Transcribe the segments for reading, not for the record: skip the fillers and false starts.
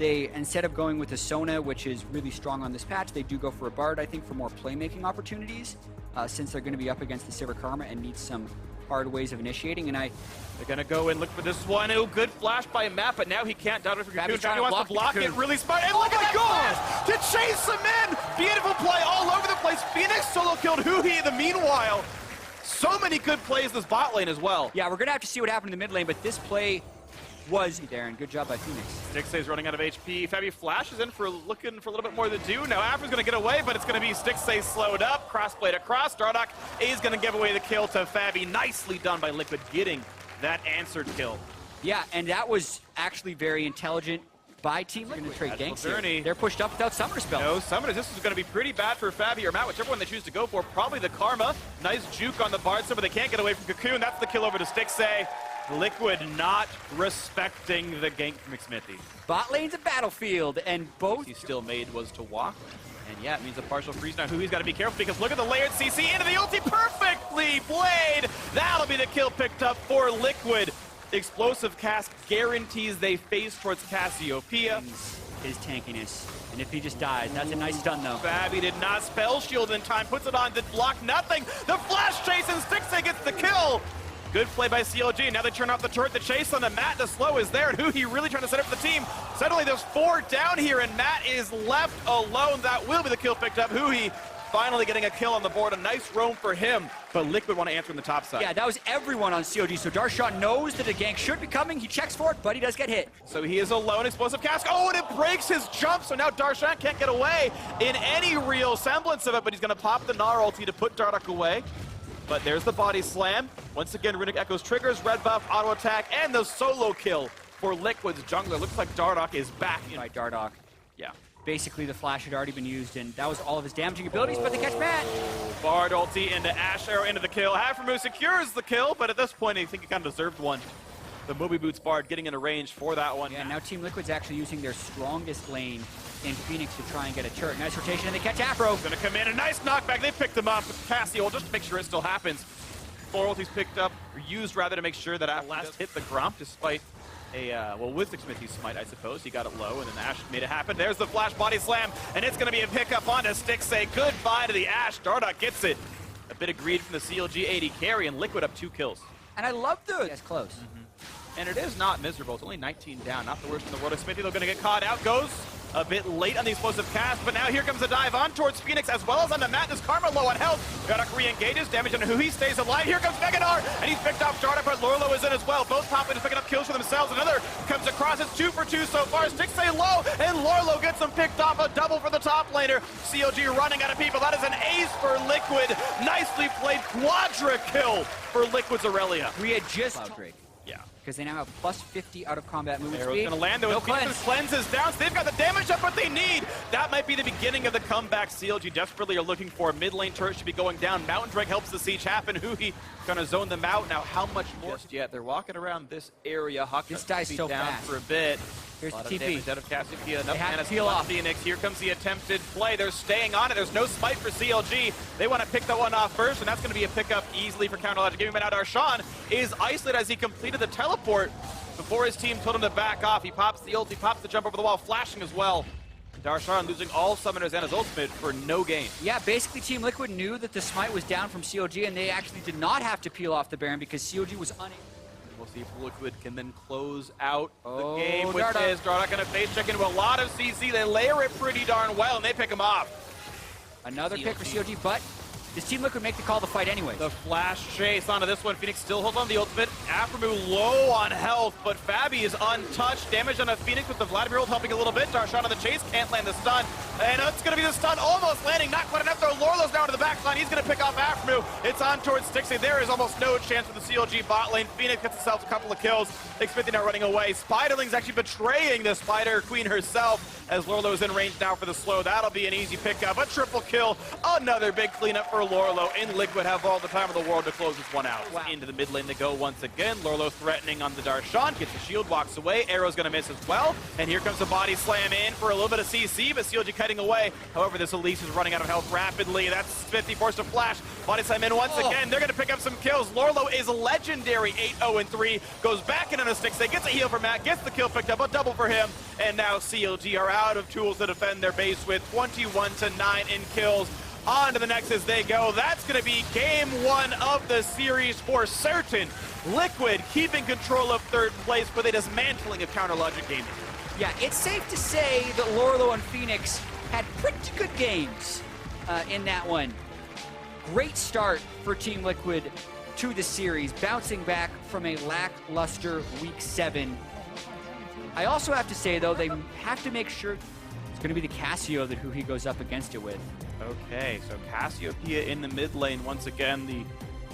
they, instead of going with a Sona, which is really strong on this patch, they do go for a Bard, I think, for more playmaking opportunities, since they're going to be up against the Sivir Karma and need some hard ways of initiating. And they're going to go and look for this one. Oh, good flash by Matt, but now he can't down it for Cocoon. He wants to block it really smart. And look at that to chase him in. Beautiful play all over the place. Phoenix solo killed Huhi in the meanwhile. So many good plays in this bot lane as well. Yeah, we're going to have to see what happened in the mid lane, but this play was Darren. Good job by Phoenix. Stixxay's running out of HP. Fabi flashes in for looking for a little bit more to do. Now Afra's going to get away, but it's going to be Stixxay slowed up. Crossblade across. Dardoch is going to give away the kill to Fabi. Nicely done by Liquid getting that answered kill. Yeah, and that was actually very intelligent by Team Liquid. Going to trade ganks here. They're pushed up without Summoner Spell. No Summoners. This is going to be pretty bad for Fabi or Matt, whichever one they choose to go for. Probably the Karma. Nice juke on the Bard, but they can't get away from Cocoon. That's the kill over to Stixxay. Liquid not respecting the gank from McSmithy. Bot lane's a battlefield, and both he still made was to walk. And yeah, it means a partial freeze now. Hui's got to be careful because look at the layered CC into the ulti perfectly played. That'll be the kill picked up for Liquid. Explosive cast guarantees they face towards Cassiopeia. His tankiness. And if he just dies, that's a nice stun though. Fabi did not spell shield in time, puts it on to block nothing. The flash chase and Stixxay gets the kill. Good play by CLG. Now they turn off the turret. The chase on the Matt. The slow is there. And Huhi really trying to set up the team. Suddenly there's 4 down here and Matt is left alone. That will be the kill picked up. Huhi finally getting a kill on the board. A nice roam for him. But Liquid want to answer on the top side. Yeah, that was everyone on CLG. So Darshan knows that a gank should be coming. He checks for it, but he does get hit. So he is alone. Explosive cast. Oh, and it breaks his jump. So now Darshan can't get away in any real semblance of it. But he's going to pop the Gnar ulti to put Dardoch away. But there's the body slam. Once again, Runic Echoes triggers, red buff, auto attack, and the solo kill for Liquid's jungler. Looks like Dardoch is back. By Dardoch. Yeah. Basically, the flash had already been used, and that was all of his damaging abilities, but they catch Matt. Bard ulti into Ash Arrow into the kill. Haframu secures the kill, but at this point, I think he kind of deserved one. The Moby Boots Bard getting into range for that one. Yeah, now Team Liquid's actually using their strongest lane in Phoenix to try and get a turret. Nice rotation, and they catch Afro. Gonna come in, a nice knockback. They picked him up with Cassio just to make sure it still happens. 4 ultis picked up, or used rather, to make sure that Afro last hit the Gromp despite a, well, with Smithy's smite, I suppose. He got it low, and then Ash made it happen. There's the flash body slam, and it's gonna be a pickup onto Stixxay. Goodbye to the Ash. Dardoch gets it. A bit of greed from the CLG AD carry, and Liquid up 2 kills. And I love the... That's close. And it is not miserable. It's only 19 down. Not the worst in the world. Smithy, they're going to get caught out. Goes a bit late on the explosive cast, but now here comes a dive on towards Phoenix as well as on the Matt. This Karma low on health. Dardoch re-engages. Damage on Huhi stays alive. Here comes Mega Gnar, and he's picked off Dardoch, but Lorlo is in as well. Both top laners picking up kills for themselves. Another comes across. It's 2 for 2 so far. Stixxay low, and Lorlo gets him picked off. A double for the top laner. CLG running out of people. That is an ace for Liquid. Nicely played. Quadra kill for Liquid's Aurelia. We had just... Yeah. Because they now have plus 50 out of combat movement Arrow's speed. Gonna land though. No cleanse is down, so they've got the damage up what they need. That might be the beginning of the comeback. CLG desperately are looking for. Mid lane turret should be going down. Mountain Drake helps the siege happen. Huhi gonna zone them out. Now how much more? Just yet. They're walking around this area. Huck this guy's so down fast. For a bit. Here's the TP. Out of Cassiopeia. They have to peel off. Phoenix. Here comes the attempted play. They're staying on it. There's no smite for CLG. They want to pick that one off first, and that's going to be a pickup easily for Counterlogic. Giving it out. Darshan is isolated as he completed the teleport before his team told him to back off. He pops the ult. He pops the jump over the wall, flashing as well. Darshan losing all summoners and his ultimate for no gain. Yeah, basically Team Liquid knew that the smite was down from CLG, and they actually did not have to peel off the Baron because CLG was unable. We'll see if Liquid can then close out the Oh, game, which Dardoch. is Dardoch going to face check into a lot of CC. They layer it pretty darn well, and they pick him off. Another pick for CLG, but does Team Liquid make the call to fight anyway? The flash chase onto this one. Phoenix still holds on the ultimate. Aframu low on health, but Fabi is untouched. Damage on a Phoenix with the Vladimir ult helping a little bit. Darshan on the chase, can't land the stun. And it's going to be the stun almost landing. Not quite enough though. Lorlo's down to the backline. He's going to pick off Aframu. It's on towards Stixxay. There is almost no chance for the CLG bot lane. Phoenix gets himself a couple of kills. Xfinity now running away. Spiderling's actually betraying the Spider Queen herself as Lorlo is in range now for the slow. That'll be an easy pickup. A triple kill. Another big cleanup for Lorlo. In Liquid have all the time in the world to close this one out. Wow. Into the mid lane they go once again. Lorlo threatening on the Darshan. Gets the shield, walks away. Arrow's going to miss as well. And here comes the body slam in for a little bit of CC, but CLG cutting away. However, this Elise is running out of health rapidly. That's 50 forced to flash. Body slam in once again. They're going to pick up some kills. Lorlo is legendary. 8-0-3. Goes back in on a Stixxay. Gets a heal for Matt. Gets the kill picked up. A double for him. and now CLG are out of tools to defend their base with 21-9 in kills. On to the next as they go. That's going to be game 1 of the series for certain. Liquid keeping control of 3rd place with a dismantling of Counter Logic Gaming. Yeah, it's safe to say that Lorlo and Phoenix had pretty good games in that one. Great start for Team Liquid to the series, bouncing back from a lackluster Week 7. I also have to say, though, they have to make sure it's going to be the Cassio that who he goes up against it with. Okay, so Cassiopeia in the mid lane once again, the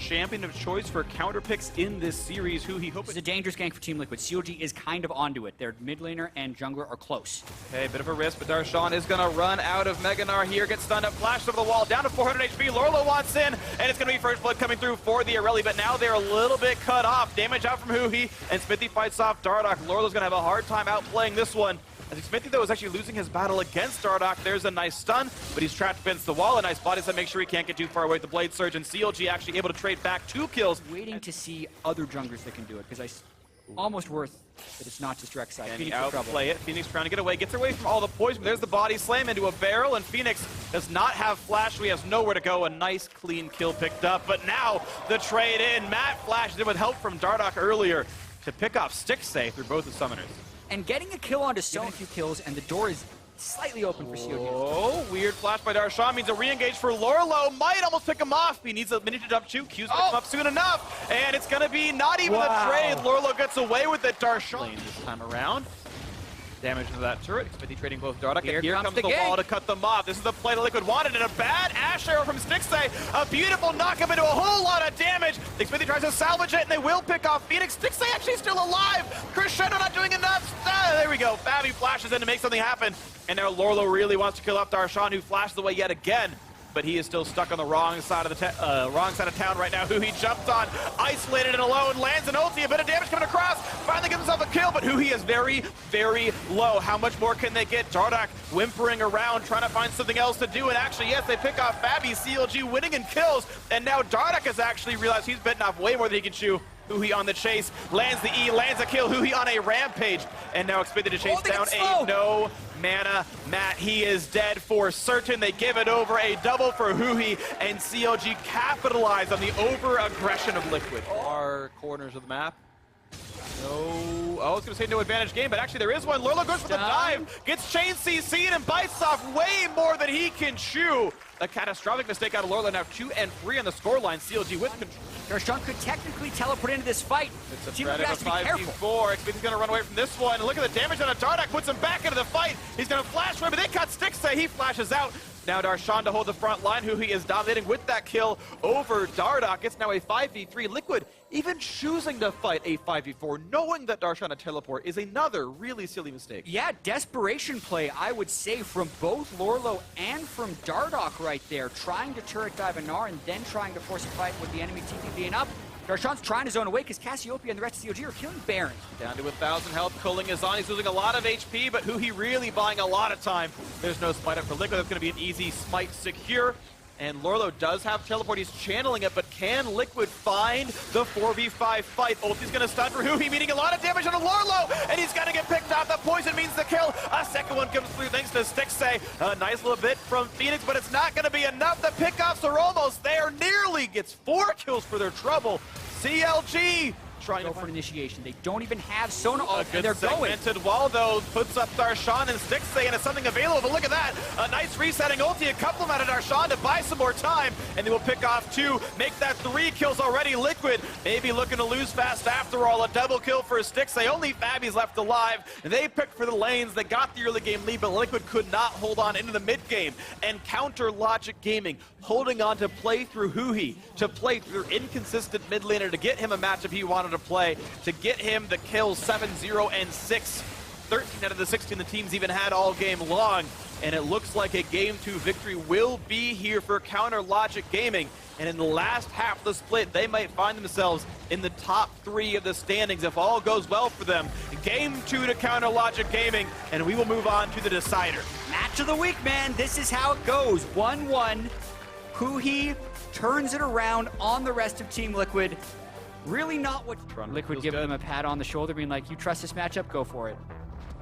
champion of choice for counter picks in this series. Who he hopes It's a dangerous gank for Team Liquid. CLG is kind of onto it. Their mid laner and jungler are close. Okay, bit of a risk, but Darshan is going to run out of Meganar here, gets stunned up, flashed over the wall, down to 400 HP. Lorlo wants in, and it's going to be first blood coming through for the Irelia, but now they're a little bit cut off. Damage out from Huhi, and Smithy fights off Dardoch. Lorlo's going to have a hard time outplaying this one. I think Smithy, though, is actually losing his battle against Dardoch. There's a nice stun, but he's trapped against the wall. A nice body set, make sure he can't get too far away with the Blade Surge, and CLG actually able to trade back 2 kills. Waiting to see other junglers that can do it, because almost worth that it's not just direct side. And Phoenix outplay it. Phoenix trying to get away, gets away from all the poison. There's the body slam into a barrel, and Phoenix does not have flash, so he has nowhere to go. A nice, clean kill picked up, but now the trade in. Matt flashed in with help from Dardoch earlier to pick off Stixay through both the summoners. And getting a kill onto Sona, a few kills, and the door is slightly open for CLG. Oh, weird flash by Darshan means a re-engage for Lorlo. Might almost pick him off. He needs a minute to jump 2. Q's gonna come up soon enough. And it's gonna be not even a trade. Lorlo gets away with it. Darshan this time around. Damage into that turret. Smithy trading both Dardoch. Here comes the wall to cut them off. This is the play that Liquid wanted, and a bad Ash Arrow from Stixay. A beautiful knockup into a whole lot of damage. Smithy tries to salvage it, and they will pick off Phoenix. Stixay actually still alive. Crescendo not doing enough. There we go. Fabi flashes in to make something happen. And now Lorlo really wants to kill off Darshan, who flashes away yet again. But he is still stuck on the wrong side of the town right now. Who he jumped on, isolated and alone, lands an ulti, a bit of damage coming across, finally gives himself a kill, but Huhi is very, very low. How much more can they get? Dardoch whimpering around, trying to find something else to do, and actually, yes, they pick off Fabi, CLG winning in kills, and now Dardoch has actually realized he's bitten off way more than he can chew. Huhi on the chase, lands the E, lands a kill, Huhi on a rampage, and now expected to chase down a no mana Matt. He is dead for certain. They give it over, a double for Huhi, and CLG capitalize on the over-aggression of Liquid. Our corners of the map. No, I was going to say no advantage game, but actually there is one. Lorlo goes for the dive, gets chain CC'd and bites off way more than he can chew. A catastrophic mistake out of Lorlo, now 2 and 3 on the scoreline. CLG with control. Darshan could technically teleport into this fight. It's a threat of a 5v4. He's going to run away from this one. And look at the damage on a Dardoch, puts him back into the fight. He's going to flash for him, but they cut Stixay. He flashes out. Now Darshan to hold the front line, who he is dominating with that kill over Dardoch. It's now a 5v3. Liquid even choosing to fight a 5v4, knowing that Darshan to teleport is another really silly mistake. Yeah, desperation play, I would say, from both Lorlo and from Dardoch right there, trying to turret dive a Gnar and then trying to force a fight with the enemy TP being up. Darshan's trying to zone away because Cassiopeia and the rest of CLG are killing Baron. Down to 1,000 health, Culling is on. He's losing a lot of HP, but Huhi really buying a lot of time. There's no smite up for Liquid. That's going to be an easy smite secure. And Lorlo does have teleport. He's channeling it, but can Liquid find the 4v5 fight? Ulti's going to stun for Huhi, meaning a lot of damage on Lorlo, and he's going to get picked off. The poison means the kill. A second one comes through thanks to Stixay. A nice little bit from Phoenix, but it's not going to be enough. The pickoffs are almost there. Nearly gets 4 kills for their trouble. CLG trying to go for an initiation. They don't even have Sona ult, and they're segmented wall, though, puts up Darshan and Stixay, and it's something available, but look at that. A nice resetting ulti, a couple out of Darshan to buy some more time, and they will pick off 2, make that 3 kills already. Liquid maybe looking to lose fast after all. A double kill for Stixay. Only Fabi's left alive. They picked for the lanes. They got the early game lead, but Liquid could not hold on into the mid game. And Counter Logic Gaming holding on to play through Huhi, to play through inconsistent mid laner, to get him a matchup he wanted to play, to get him the kills 7-0 and 6. 13 out of the 16 the teams even had all game long. And it looks like a Game 2 victory will be here for Counter Logic Gaming. And in the last half of the split, they might find themselves in the top 3 of the standings if all goes well for them. Game 2 to Counter Logic Gaming, and we will move on to the decider. Match of the week, man. This is how it goes. 1-1. Huhi turns it around on the rest of Team Liquid. Really not what Liquid giving them a pat on the shoulder, being like, you trust this matchup, go for it.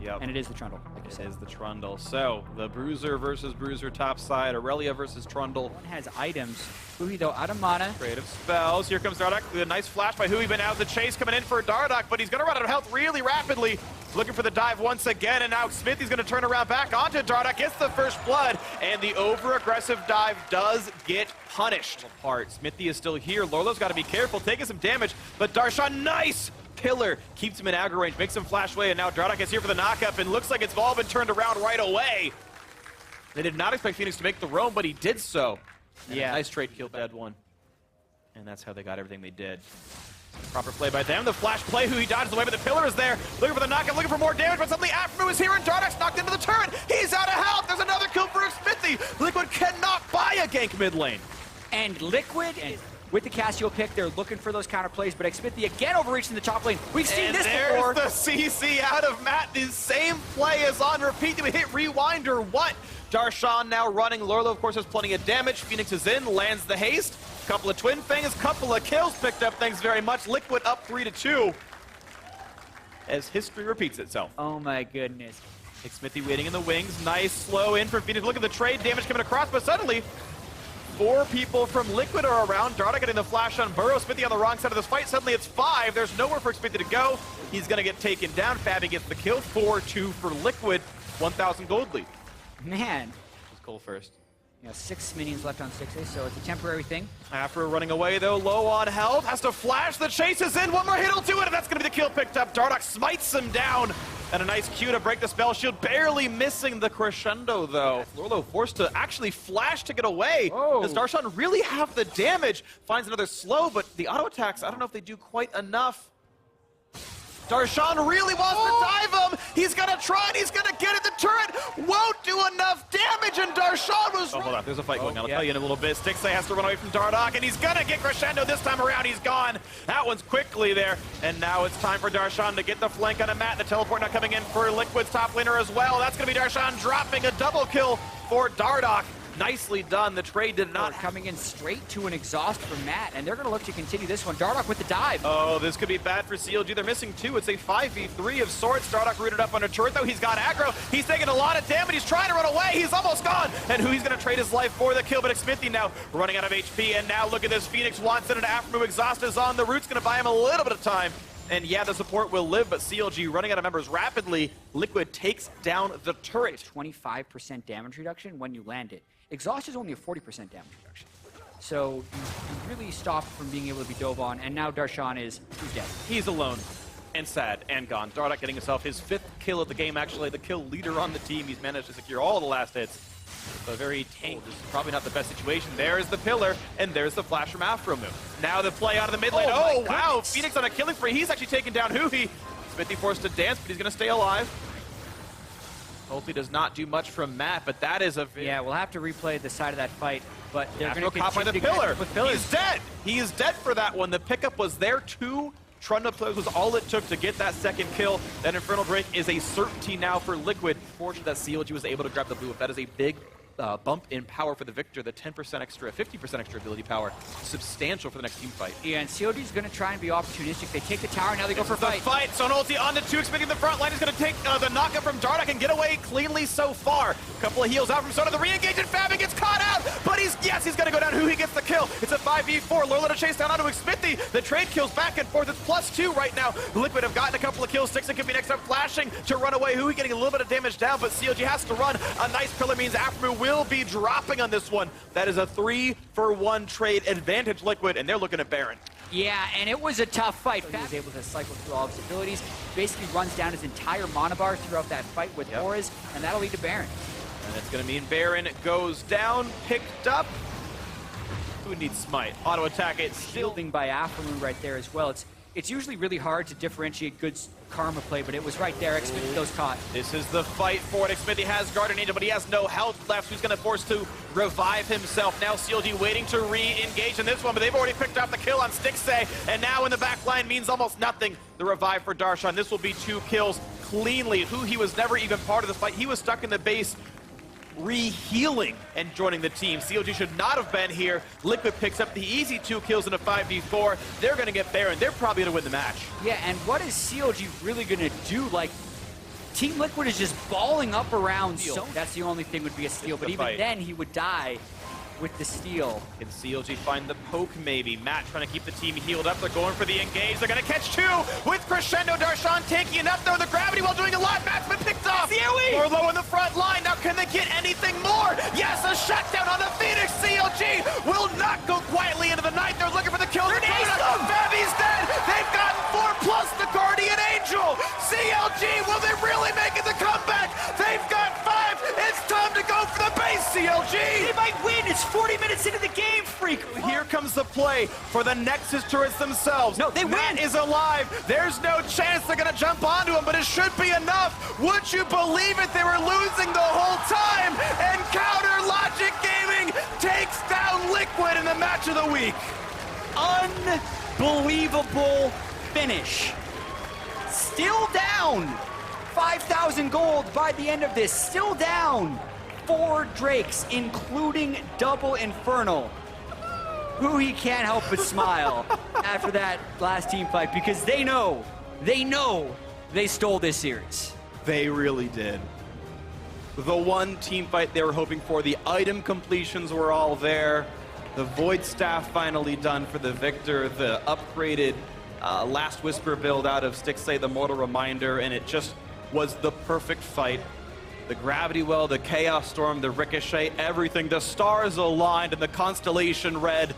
Yep. And it is the Trundle, like you It said. is the Trundle. So, the Bruiser versus Bruiser top side, Aurelia versus Trundle. One has items. Hui, though, out of mana. Creative spells. Here comes Dardoch. A nice flash by Hui, but now the chase coming in for Dardoch, but he's going to run out of health really rapidly. Looking for the dive once again, and now Smithy's going to turn around back onto Dardoch, gets the first blood, and the over-aggressive dive does get punished. Smithy is still here. Lorlo's got to be careful, taking some damage, but Darshan, nice pillar, keeps him in aggro range, makes him flash away, and now Dardoch is here for the knockup, and looks like it's all been turned around right away. They did not expect Phoenix to make the roam, but he did so. And yeah. A nice trade kill, dead one. And that's how they got everything they did. Proper play by them. The flash play, Hui dodges away, but the pillar is there. Looking for the knockup, looking for more damage, but suddenly Aftermoo is here, and Dardoch's knocked into the turret. He's out of health. There's another kill for Smithy. Liquid cannot buy a gank mid lane. And Liquid, with the Cassio pick, they're looking for those counter plays, but Xmithie again overreaching the top lane. We've seen this before. There's the CC out of Matt. The same play is on repeat. Did we hit rewind or what? Darshan now running. Lorlo, of course, has plenty of damage. Phoenix is in, lands the haste. Couple of twin fangs, couple of kills picked up. Thanks very much. Liquid up 3-2 as history repeats itself. Oh my goodness. Xmithie waiting in the wings. Nice slow in from Phoenix. Look at the trade damage coming across, but suddenly 4 people from Liquid are around. Dardoch getting the flash on Burrow. Smithy on the wrong side of this fight. Suddenly it's 5. There's nowhere for Xmithie to go. He's going to get taken down. Fabi gets the kill. 4-2 for Liquid. 1,000 gold lead. Man. Let's go first. You know, 6 minions left on 6A, so it's a temporary thing. After running away, though, low on health. Has to flash. The chase is in. One more hit will do it, and that's going to be the kill picked up. Dardoch smites him down. And a nice Q to break the spell shield. Barely missing the crescendo, though. Lorlo forced to actually flash to get away. Whoa. Does Darshan really have the damage? Finds another slow, but the auto attacks, I don't know if they do quite enough. Darshan really wants to dive him. He's going to try and he's going to get it. The turret won't do enough damage, and Darshan was... Oh, hold on. There's a fight going on. I'll tell you in a little bit. Stixay has to run away from Dardoch, and he's going to get crescendo this time around. He's gone. That one's quickly there. And now it's time for Darshan to get the flank on a Matt. The teleport now coming in for Liquid's top laner as well. That's going to be Darshan dropping a double kill for Dardoch. Nicely done. The trade did not... Coming in straight to an exhaust from Matt, and they're going to look to continue this one. Dardoch with the dive. Oh, this could be bad for CLG. They're missing 2. It's a 5v3 of sorts. Dardoch rooted up on a turret, though. He's got aggro. He's taking a lot of damage. He's trying to run away. He's almost gone. And he's going to trade his life for the kill, but Xmithie now running out of HP. And now look at this. Phoenix wants it, and Aftermoo exhaust is on. The root's going to buy him a little bit of time. And yeah, the support will live, but CLG running out of members rapidly. Liquid takes down the turret. 25% damage reduction when you land it. Exhaust is only a 40% damage reduction. So you really stop from being able to be dove on, and now Darshan he's dead. He's alone and sad and gone. Dardoch getting himself his 5th kill of the game, actually, the kill leader on the team. He's managed to secure all the last hits. So very tank. This is probably not the best situation. There's the pillar, and there's the flash from Aftermoo. Now the play out of the mid lane. Oh wow, Phoenix on a killing spree. He's actually taken down Hui. Smithy forced to dance, but he's going to stay alive. Ulti does not do much from Matt, but that is a... Yeah, we'll have to replay the side of that fight, but they're going to caught by the pillar. With pillars. He's dead. He is dead for that one. The pickup was there too. Trundle players was all it took to get that second kill. That Infernal Break is a certainty now for Liquid. Fortunate that CLG was able to grab the blue. If that is a big bump in power for the victor, the 10% extra, 50% extra ability power, substantial for the next team fight. Yeah, and CLG's going to try and be opportunistic. They take the tower, now they go for the fight. So an ulti on the 2, Xmithie in the front line is going to take the knockup from Dardoch and get away cleanly so far. Couple of heals out from Soda. The re-engage, and Fabi gets caught out, but he's going to go down. He gets the kill. It's a 5v4. Lorlo to chase down onto Xmithie. The trade kills back and forth. It's +2 right now. Liquid have gotten a couple of kills. Stixay could be next up, flashing to run away. Hui getting a little bit of damage down, but CLG has to run. A nice pillar means Aftermoo will be dropping on this one. That is a 3-for-1 trade advantage, Liquid, and they're looking at Baron. Yeah, and it was a tough fight. He was able to cycle through all of his abilities, basically runs down his entire mana bar throughout that fight with auras, and that'll lead to Baron. And it's going to mean Baron goes down, picked up. Who needs smite? Auto attack it, Shielding by Aftermoo right there as well. It's usually really hard to differentiate good karma play, but it was right there. Xmithie goes caught. This is the fight for it. Xmithie has Guardian Angel, but he has no health left. Who's going to force to revive himself? Now CLG waiting to re-engage in this one, but they've already picked up the kill on Stixay, and now in the back line means almost nothing. The revive for Darshan. This will be 2 kills cleanly. He was never even part of this fight. He was stuck in the base, re-healing and joining the team. CLG should not have been here. Liquid picks up the easy 2 kills in a 5v4. They're going to get Baron. They're probably going to win the match. Yeah, and what is CLG really going to do? Like, Team Liquid is just balling up around. So that's the only thing would be a steal, but even then he would die with the steal. Can CLG find the poke maybe? Matt trying to keep the team healed up. They're going for the engage. They're going to catch two with Crescendo. Darshan taking enough though. The gravity while doing a lot. Matt's been picked off. More low in the front line. Now can they get anything more? Yes, a shutdown on the Phoenix. CLG will not go quietly into the night. They're looking for the kill. Fabi's dead. They've gotten 4+ the Guardian Angel. CLG, will they really make it the comeback? They've got 5. It's time to go for the base, CLG. They might win. It's 40 minutes into the game, Freak. Here comes the play for the Nexus turrets themselves. No, they Matt win. is alive. There's no chance they're going to jump onto him, but it should be enough. Would you believe it? They were losing the whole time, and Counter Logic Gaming takes down Liquid in the match of the week. Unbelievable finish. Still down 5,000 gold by the end of this. Still down 4 Drakes, including Double Infernal, who he can't help but smile after that last team fight, because they know they stole this series. They really did. The one team fight they were hoping for, the item completions were all there. The Void Staff finally done for the victor, the upgraded Last Whisper build out of Stixxay, the Mortal Reminder, and it just was the perfect fight. The Gravity Well, the Chaos Storm, the Ricochet, everything. The stars aligned and the constellation red.